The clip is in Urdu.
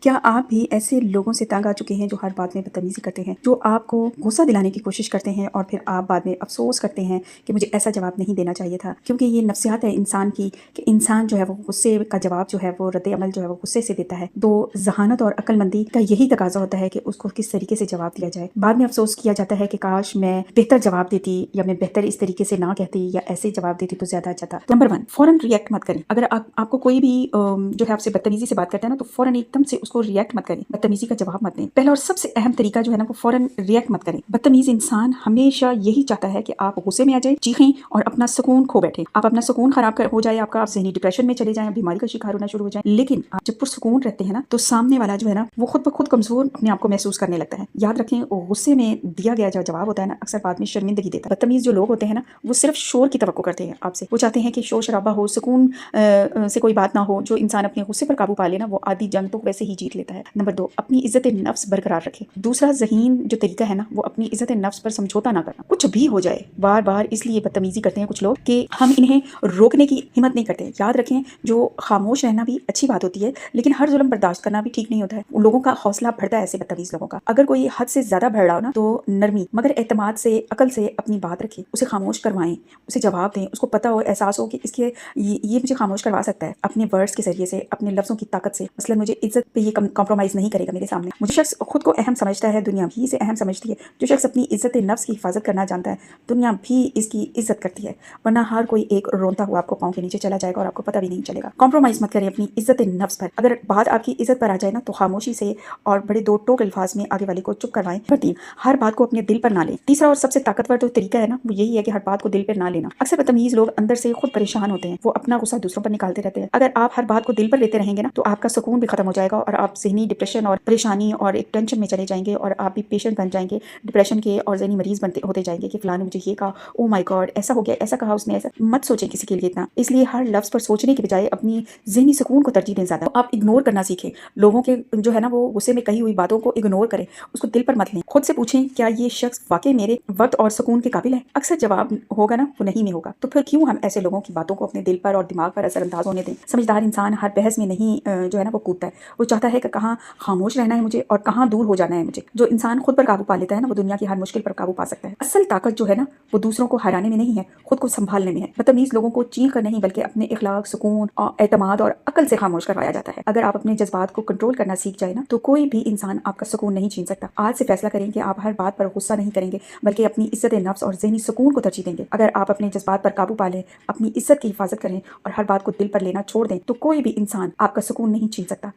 کیا آپ بھی ایسے لوگوں سے تنگ آ چکے ہیں جو ہر بات میں بدتمیزی کرتے ہیں، جو آپ کو غصہ دلانے کی کوشش کرتے ہیں اور پھر آپ بعد میں افسوس کرتے ہیں کہ مجھے ایسا جواب نہیں دینا چاہیے تھا؟ کیونکہ یہ نفسیات ہے انسان کی کہ انسان جو ہے وہ غصے کا جواب جو ہے وہ رد عمل جو ہے وہ غصے سے دیتا ہے۔ تو ذہانت اور عقل مندی کا یہی تقاضا ہوتا ہے کہ اس کو کس طریقے سے جواب دیا جائے۔ بعد میں افسوس کیا جاتا ہے کہ کاش میں بہتر جواب دیتی یا میں بہتر اس طریقے سے نہ کہتی یا ایسے جواب دیتی تو زیادہ اچھا تھا۔ نمبر 1، فوراً ریئیکٹ مت کریں۔ اگر آپ کو کوئی بھی جو ہے آپ سے بدتمیزی سے بات کرتا ہے نا تو فوراً ایک دم سے اس کو ریئیکٹ مت کریں، بدتمیزی کا جواب مت دیں۔ پہلا اور سب سے اہم طریقہ جو ہے نا وہ فوراً ریئیکٹ مت کریں۔ بدتمیز انسان ہمیشہ یہی چاہتا ہے کہ آپ غصے میں آ جائیں، چیخیں اور اپنا سکون کھو بیٹھیں، آپ اپنا سکون خراب ہو جائے، آپ ذہنی ڈپریشن میں چلے جائیں، بیماری کا شکار ہونا شروع ہو جائیں۔ لیکن آپ جب پرسکون رہتے ہیں نا تو سامنے والا جو ہے نا وہ خود بخود کمزور اپنے آپ کو محسوس کرنے لگتا ہے۔ یاد رکھیں غصے میں دیا گیا جو جواب ہوتا ہے نا اکثر بعد میں شرمندگی دیتا ہے۔ بدتمیز جو لوگ ہوتے ہیں نا وہ صرف شور کی توقع کرتے ہیں آپ سے، وہ چاہتے ہیں کہ شور شرابہ ہو، سکون سے کوئی بات نہ ہو۔ جو انسان اپنے غصے پر قابو پا لے نا وہ آدھی جنگ تو ویسے ہی جیت لیتا ہے۔ نمبر 2، اپنی عزت نفس برقرار رکھیں۔ دوسرا ذہین جو طریقہ ہے نا وہ اپنی عزت نفس پر سمجھوتا نہ کرنا، کچھ بھی ہو جائے۔ بار بار اس لیے بدتمیزی کرتے ہیں کچھ لوگ کہ ہم انہیں روکنے کی ہمت نہیں کرتے۔ یاد رکھیں جو خاموش رہنا بھی اچھی بات ہوتی ہے لیکن ہر ظلم برداشت کرنا بھی ٹھیک نہیں ہوتا ہے۔ لوگوں کا حوصلہ بڑھتا ہے ایسے بدتمیز لوگوں کا۔ اگر کوئی حد سے زیادہ بڑھ رہا ہو نا تو نرمی مگر اعتماد سے عقل سے اپنی بات رکھیں، اسے خاموش کروائیں، اسے جواب دیں، اس کو پتہ ہو، احساس ہو کہ اس کے یہ مجھے خاموش کروا سکتا ہے اپنے ورڈز کے ذریعے سے، اپنے لفظوں کی طاقت سے۔ مثلا مجھے عزت پہ یہ کمپرومائز نہیں کرے گا میرے سامنے۔ مجھے شخص خود کو اہم سمجھتا ہے، دنیا بھی اسے اہم سمجھتی ہے۔ جو شخص اپنی عزت نفس کی حفاظت کرنا جانتا ہے دنیا بھی اس کی عزت کرتی ہے، ورنہ ہر کوئی ایک رونتا ہوا آپ کو پاؤں کے نیچے چلا جائے گا اور آپ کو پتہ بھی نہیں چلے گا۔ کمپرومائز مت کریں اپنی عزت نفس پر۔ اگر بات آپ کی عزت پر آ جائے نا تو خاموشی سے اور بڑے دو ٹوک الفاظ میں آگے والے کو چپ کروائیں۔ نمبر 3، ہر بات کو اپنے دل پر نہ لیں۔ تیسرا اور سب سے طاقتور جو طریقہ ہے نا وہ یہی ہے کہ ہر بات کو دل پر نہ لینا۔ اکثر بدتمیز لوگ اندر سے خود پریشان ہوتے ہیں، وہ اپنا غصہ دوسروں پر نکالتے رہتے ہیں۔ اگر آپ ہر بات کو دل پر لیتے رہیں گے نا تو آپ کا سکون بھی ختم ہو جائے گا اور آپ ذہنی ڈپریشن اور پریشانی اور ایک ٹینشن میں چلے جائیں گے اور آپ بھی پیشنٹ بن جائیں گے ڈپریشن کے اور ذہنی مریض ہوتے جائیں گے کہ فلاں نے مجھے یہ کہا، او مائی گاڈ ایسا ہو گیا، ایسا کہا اس نے، ایسا مت سوچیں کسی کے لیے اتنا۔ اس لیے ہر لفظ پر سوچنے کے بجائے اپنی ذہنی سکون کو ترجیح دیں زیادہ۔ آپ اگنور کرنا سیکھیں، لوگوں کے جو ہے نا وہ غصے میں کہی ہوئی باتوں کو اگنور کریں، اس کو دل پر مت لیں۔ خود سے پوچھیں کیا یہ شخص واقعی میرے وقت اور سکون کے قابل ہے؟ اکثر جواب ہوگا نا وہ نہیں میں ہوگا، تو پھر کیوں ہم ایسے لوگوں کی باتوں کو اپنے دل پر اور دماغ پر اثر انداز ہونے دیں؟ سمجھدار انسان ہر بحث میں نہیں جو ہے نا وہ کودتا ہے، وہ چاہتا ہے کہ کہاں خاموش رہنا ہے مجھے اور کہاں دور ہو جانا ہے مجھے۔ جو انسان خود پر قابو پا لیتا ہے نا وہ دنیا کی ہر مشکل پر قابو پا سکتا ہے۔ اصل طاقت جو ہے نا وہ دوسروں کو ہرانے میں نہیں ہے، خود کو سنبھالنے میں ہے۔ بدتمیز لوگوں کو چیخ کر نہیں بلکہ اپنے اخلاق، سکون، اعتماد اور عقل سے خاموش کروایا جاتا ہے۔ اگر آپ اپنے جذبات کو کنٹرول کرنا سیکھ جائے نا تو کوئی بھی انسان آپ کا سکون نہیں چھین سکتا۔ آج سے فیصلہ کریں کہ آپ ہر بات پر غصہ نہیں کریں گے بلکہ اپنی عزت نفس اور ذہنی سکون کو ترجیح دیں گے۔ اگر آپ اپنے جذبات پر قابو پا لیں، اپنی عزت کی حفاظت کریں اور ہر بات کو دل پر لینا چھوڑ دیں تو کوئی بھی انسان آپ کا سکون نہیں چھین سکتا۔